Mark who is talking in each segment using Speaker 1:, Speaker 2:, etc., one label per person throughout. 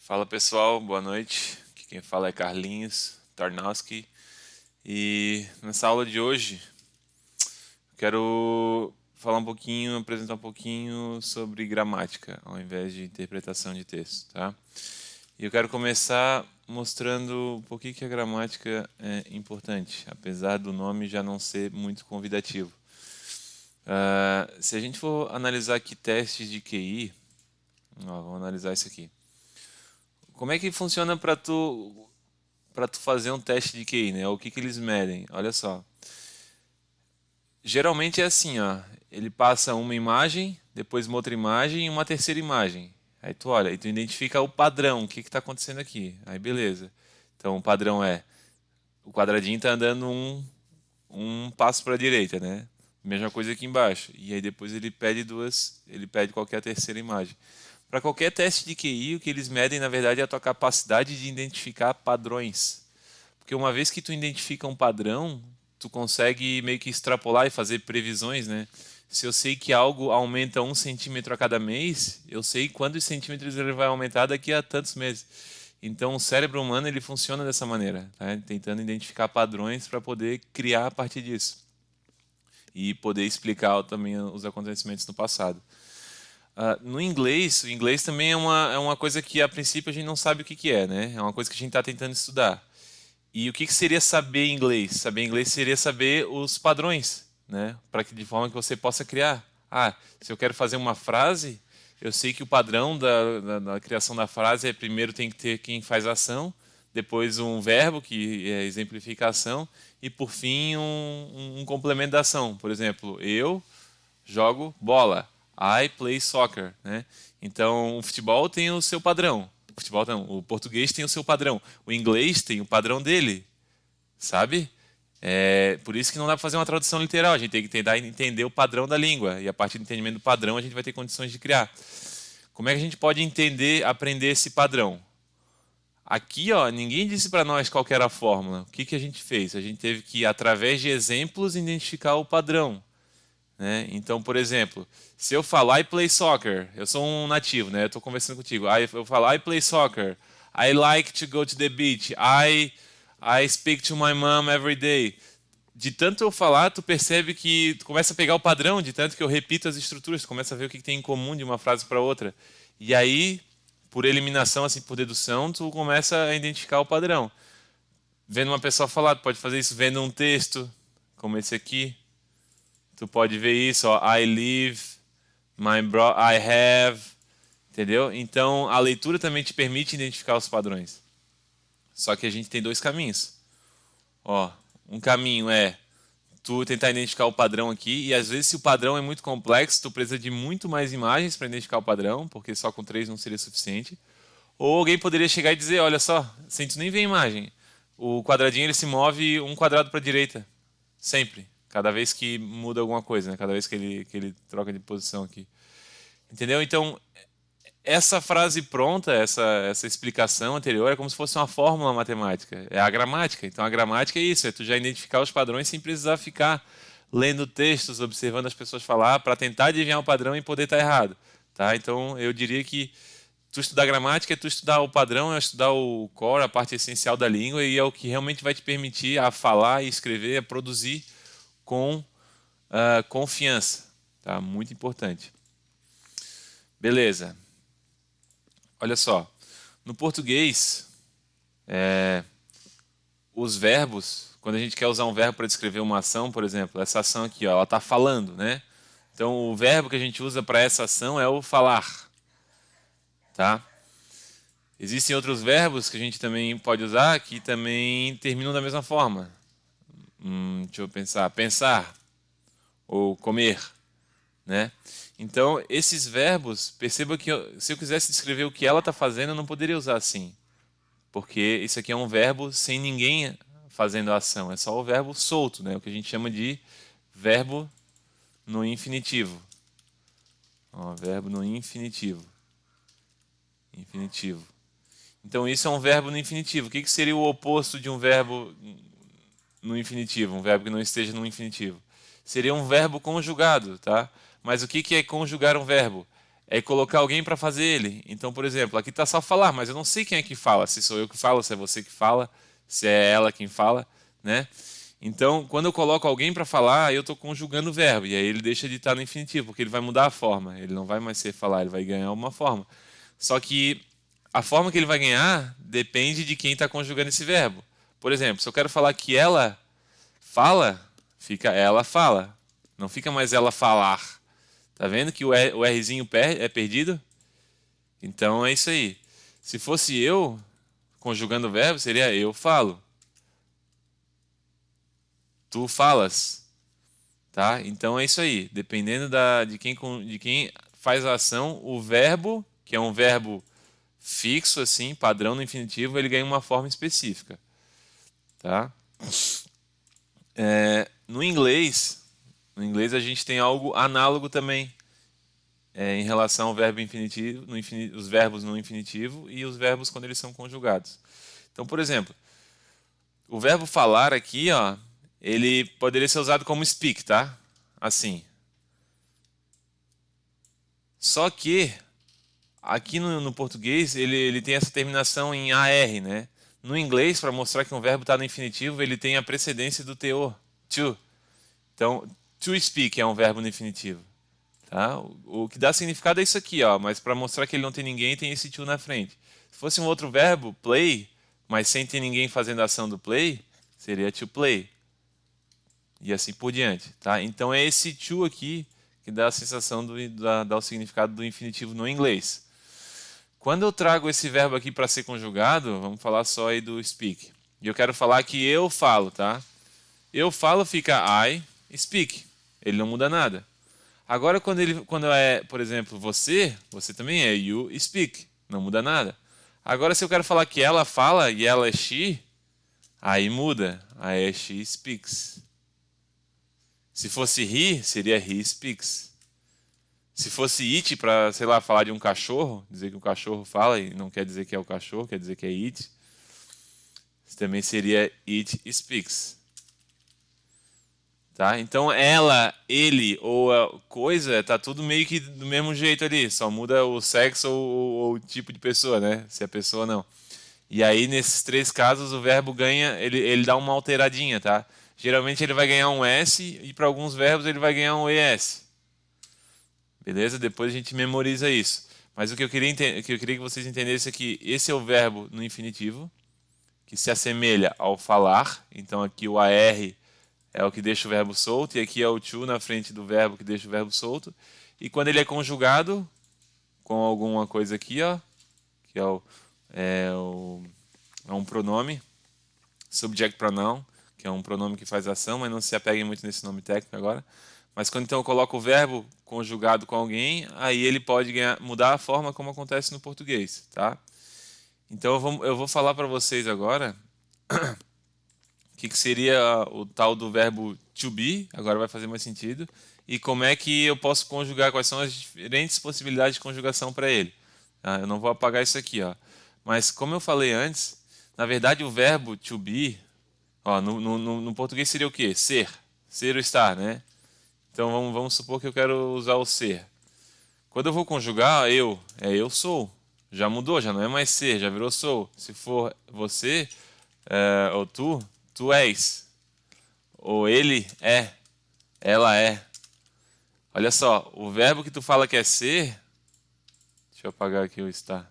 Speaker 1: Fala pessoal, boa noite. Aqui quem fala é Carlinhos Tarnowski. E nessa aula de hoje quero falar um pouquinho, apresentar um pouquinho sobre gramática, ao invés de interpretação de texto, tá? E eu quero começar mostrando por que a gramática é importante, apesar do nome já não ser muito convidativo. Se a gente for analisar aqui testes de QI, vamos analisar isso aqui. Como é que funciona para tu fazer um teste de QI, né? O que eles medem? Olha só. Geralmente é assim, ó. Ele passa uma imagem, depois uma outra imagem e uma terceira imagem. Aí tu olha e tu identifica o padrão, o que está acontecendo aqui. Aí beleza. Então o padrão é o quadradinho está andando um passo para a direita, né? Mesma coisa aqui embaixo. E aí depois ele pede qualquer terceira imagem. Para qualquer teste de QI, o que eles medem, na verdade, é a tua capacidade de identificar padrões. Porque uma vez que tu identifica um padrão, tu consegue meio que extrapolar e fazer previsões, né? Se eu sei que algo aumenta 1 centímetro a cada mês, eu sei quantos centímetros ele vai aumentar daqui a tantos meses. Então, o cérebro humano ele funciona dessa maneira, tá? Tentando identificar padrões para poder criar a partir disso e poder explicar também os acontecimentos no passado. No inglês, o inglês também é uma coisa que a princípio a gente não sabe o que é, né? É uma coisa que a gente está tentando estudar. E o que seria saber inglês? Saber inglês seria saber os padrões, né? Para que de forma que você possa criar. Se eu quero fazer uma frase, eu sei que o padrão da criação da frase é primeiro tem que ter quem faz a ação, depois um verbo que exemplifica a ação e por fim um complemento da ação. Por exemplo, eu jogo bola. I play soccer, né? Então, o futebol tem o seu padrão. O futebol não, o português tem o seu padrão. O inglês tem o padrão dele, sabe? Por isso que não dá para fazer uma tradução literal. A gente tem que tentar entender o padrão da língua. E a partir do entendimento do padrão, a gente vai ter condições de criar. Como é que a gente pode aprender esse padrão? Aqui, ó, ninguém disse para nós qual era a fórmula. O que a gente fez? A gente teve que, através de exemplos, identificar o padrão. Né? Então, por exemplo, se eu falar I play soccer, eu sou um nativo, né? Eu estou conversando contigo. Eu falo I play soccer. I like to go to the beach. I speak to my mom every day. De tanto eu falar, tu percebe que tu começa a pegar o padrão, de tanto que eu repito as estruturas, tu começa a ver o que tem em comum de uma frase para outra. E aí, por eliminação, assim, por dedução, tu começa a identificar o padrão. Vendo uma pessoa falar, tu pode fazer isso vendo um texto, como esse aqui. Tu pode ver isso, ó, I live, I have, entendeu? Então, a leitura também te permite identificar os padrões. Só que a gente tem dois caminhos. Ó, um caminho é tu tentar identificar o padrão aqui, e às vezes se o padrão é muito complexo, tu precisa de muito mais imagens para identificar o padrão, porque só com 3 não seria suficiente. Ou alguém poderia chegar e dizer, olha só, sem tu nem ver a imagem, o quadradinho ele se move um quadrado para a direita, sempre. Cada vez que muda alguma coisa, né? Cada vez que ele troca de posição aqui. Entendeu? Então, essa frase pronta, essa explicação anterior é como se fosse uma fórmula matemática. É a gramática. Então, a gramática é isso, é tu já identificar os padrões sem precisar ficar lendo textos, observando as pessoas falar, para tentar adivinhar o padrão e poder estar errado. Tá? Então, eu diria que tu estudar gramática é tu estudar o padrão, é estudar o core, a parte essencial da língua, e é o que realmente vai te permitir a falar e escrever, a produzir com confiança, tá? Muito importante. Beleza. Olha só, no português, os verbos, quando a gente quer usar um verbo para descrever uma ação, por exemplo, essa ação aqui, ó, ela está falando, né? Então, o verbo que a gente usa para essa ação é o falar, tá? Existem outros verbos que a gente também pode usar que também terminam da mesma forma. Deixa eu pensar. Pensar ou comer, né? Então, esses verbos, perceba que se eu quisesse descrever o que ela está fazendo, eu não poderia usar assim. Porque isso aqui é um verbo sem ninguém fazendo a ação. É só o verbo solto, né? O que a gente chama de verbo no infinitivo. Ó, verbo no infinitivo. Infinitivo. Então, isso é um verbo no infinitivo. O que seria o oposto de um verbo no infinitivo? Um verbo que não esteja no infinitivo? Seria um verbo conjugado, tá? Mas o que é conjugar um verbo? é colocar alguém para fazer ele. Então, por exemplo, aqui está só falar, mas eu não sei quem é que fala, se sou eu que falo, se é você que fala, se é ela quem fala, né? Então, quando eu coloco alguém para falar, eu estou conjugando o verbo, e aí ele deixa de estar no infinitivo, porque ele vai mudar a forma, ele não vai mais ser falar, ele vai ganhar uma forma. Só que a forma que ele vai ganhar depende de quem está conjugando esse verbo. Por exemplo, se eu quero falar que ela fala, fica ela fala, não fica mais ela falar. Tá vendo que o Rzinho é perdido? Então é isso aí. Se fosse eu, conjugando o verbo, seria eu falo. Tu falas. Tá? Então é isso aí. Dependendo de quem faz a ação, o verbo, que é um verbo fixo, assim, padrão no infinitivo, ele ganha uma forma específica. Tá? No inglês a gente tem algo análogo também. Em relação ao verbo infinitivo, os verbos no infinitivo e os verbos quando eles são conjugados. Então, por exemplo, o verbo falar aqui, ó, ele poderia ser usado como speak, tá? Assim. Só que aqui no português ele tem essa terminação em AR, né? No inglês, para mostrar que um verbo está no infinitivo, ele tem a precedência do teor, to. Então, to speak é um verbo no infinitivo. Tá? O que dá significado é isso aqui, ó, mas para mostrar que ele não tem ninguém, tem esse to na frente. Se fosse um outro verbo, play, mas sem ter ninguém fazendo a ação do play, seria to play. E assim por diante. Tá? Então é esse to aqui que dá a sensação dá o significado do infinitivo no inglês. Quando eu trago esse verbo aqui para ser conjugado, vamos falar só aí do speak. E eu quero falar que eu falo, tá? Eu falo fica I speak. Ele não muda nada. Agora, quando é, por exemplo, você também é you speak. Não muda nada. Agora, se eu quero falar que ela fala e ela é she, aí muda. Aí é she speaks. Se fosse he, seria he speaks. Se fosse it, para, sei lá, falar de um cachorro, dizer que o cachorro fala e não quer dizer que é o cachorro, quer dizer que é it, também seria it speaks. Tá? Então ela, ele ou a coisa, tá tudo meio que do mesmo jeito ali, só muda o sexo ou o tipo de pessoa, né? Se é pessoa ou não. E aí nesses três casos o verbo ganha, ele dá uma alteradinha, tá? Geralmente ele vai ganhar um S e para alguns verbos ele vai ganhar um ES. Beleza? Depois a gente memoriza isso. Mas o que eu queria que vocês entendessem é que esse é o verbo no infinitivo, que se assemelha ao falar. Então aqui o AR é o que deixa o verbo solto, e aqui é o to na frente do verbo que deixa o verbo solto. E quando ele é conjugado com alguma coisa aqui, ó, que é um pronome, subject pronoun, que é um pronome que faz ação, mas não se apeguem muito nesse nome técnico agora. Mas quando então eu coloco o verbo conjugado com alguém, aí ele pode mudar a forma como acontece no português, tá? Então eu vou falar para vocês agora que seria o tal do verbo to be, agora vai fazer mais sentido, e como é que eu posso conjugar, quais são as diferentes possibilidades de conjugação para ele. Tá? Eu não vou apagar isso aqui, ó. Mas como eu falei antes, na verdade o verbo to be, ó, no português seria o quê? Ser ou estar, né? Então vamos supor que eu quero usar o ser. Quando eu vou conjugar, eu sou. Já mudou, já não é mais ser, já virou sou. Se for você, ou tu és. Ou ele é, ela é. Olha só, o verbo que tu fala que é ser, deixa eu apagar aqui o estar.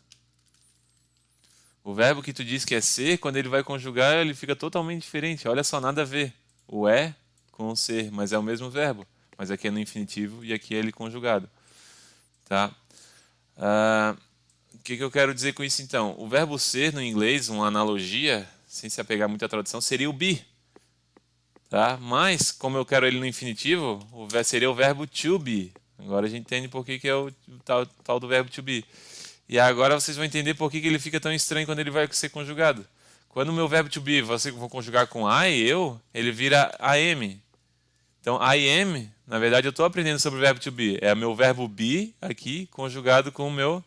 Speaker 1: O verbo que tu diz que é ser, quando ele vai conjugar, ele fica totalmente diferente. Olha só, nada a ver. O é com o ser, mas é o mesmo verbo. Mas aqui é no infinitivo e aqui é ele conjugado. Tá? O que eu quero dizer com isso então? O verbo ser no inglês, uma analogia, sem se apegar muito à tradução, seria o be. Tá? Mas, como eu quero ele no infinitivo, seria o verbo to be. Agora a gente entende por que é o tal do verbo to be. E agora vocês vão entender por que ele fica tão estranho quando ele vai ser conjugado. Quando o meu verbo to be você vou conjugar com I, ele vira am. Então, I am, na verdade eu estou aprendendo sobre o verbo to be. É o meu verbo be aqui conjugado com o meu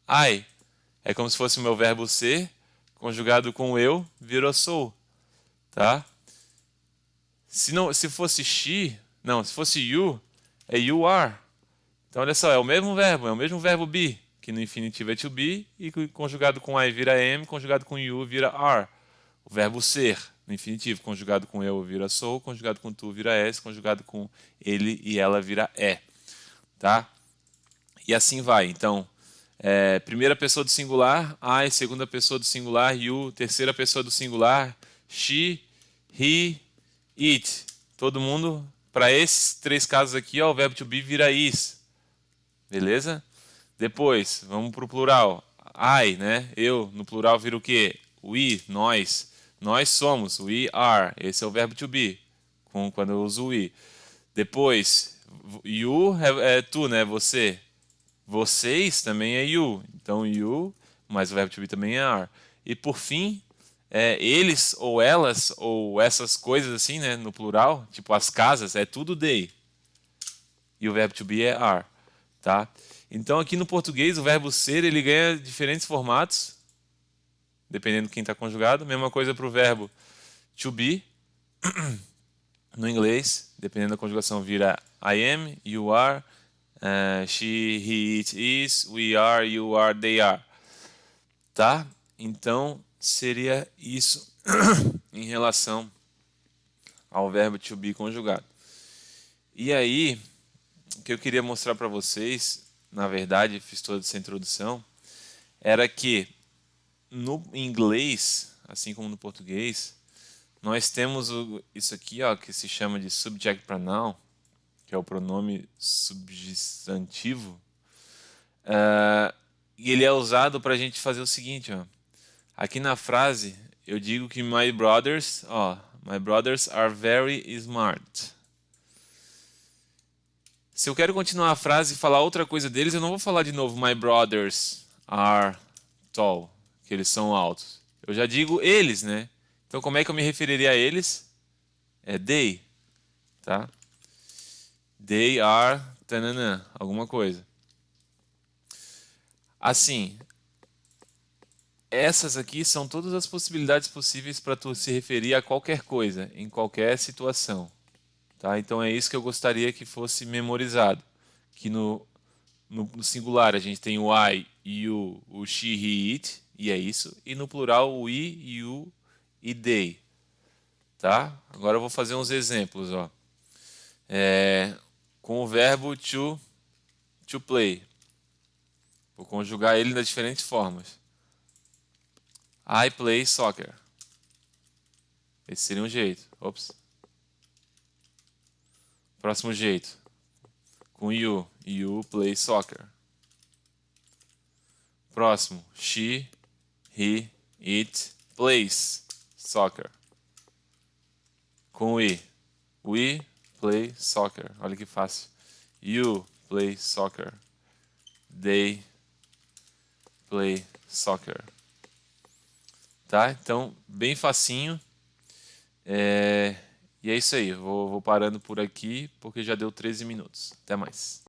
Speaker 1: I. É como se fosse o meu verbo ser conjugado com o eu, virou sou. Tá? Se fosse she, não, se fosse you, é you are. Então, olha só, é o mesmo verbo be, que no infinitivo é to be, e conjugado com I vira am, conjugado com you vira are. O verbo ser, no infinitivo, conjugado com eu vira sou, conjugado com tu vira és, conjugado com ele e ela vira é. Tá? E assim vai. Então, primeira pessoa do singular, I, segunda pessoa do singular, you, terceira pessoa do singular, she, he, it. Todo mundo, para esses três casos aqui, ó, o verbo to be vira is. Beleza? Depois, vamos para o plural. I, né? Eu, no plural vira o quê? We, nós. Nós somos, we are. Esse é o verbo to be, quando eu uso we. Depois, you é tu, né? Você. Vocês também é you. Então, you, mas o verbo to be também é are. E por fim, eles ou elas, ou essas coisas assim, né? No plural, tipo as casas, é tudo they. E o verbo to be é are. Tá? Então aqui no português o verbo ser ele ganha diferentes formatos, dependendo de quem está conjugado. Mesma coisa para o verbo to be, no inglês, dependendo da conjugação vira I am, you are, she, he, it, is, we are, you are, they are. Tá? Então seria isso em relação ao verbo to be conjugado. E aí, o que eu queria mostrar para vocês, na verdade, fiz toda essa introdução, era que no inglês, assim como no português, nós temos isso aqui, ó, que se chama de subject pronoun, que é o pronome substantivo, e ele é usado para a gente fazer o seguinte, ó. Aqui na frase eu digo que my brothers are very smart. Se eu quero continuar a frase e falar outra coisa deles, eu não vou falar de novo my brothers are tall, que eles são altos. Eu já digo eles, né? Então como é que eu me referiria a eles? É they, tá? They are tanana, alguma coisa. Assim, essas aqui são todas as possibilidades possíveis para tu se referir a qualquer coisa, em qualquer situação. Tá? Então é isso que eu gostaria que fosse memorizado. Que no singular a gente tem o I, you, o she, he, it, e é isso. E no plural o we, you e they. Tá? Agora eu vou fazer uns exemplos. Ó. Com o verbo to play. Vou conjugar ele das diferentes formas. I play soccer. Esse seria um jeito. Ops. Próximo jeito. Com you. You play soccer. Próximo. She, he, it plays soccer. Com we. We play soccer. Olha que fácil. You play soccer. They play soccer. Tá? Então, bem facinho. E é isso aí. Vou parando por aqui porque já deu 13 minutos. Até mais.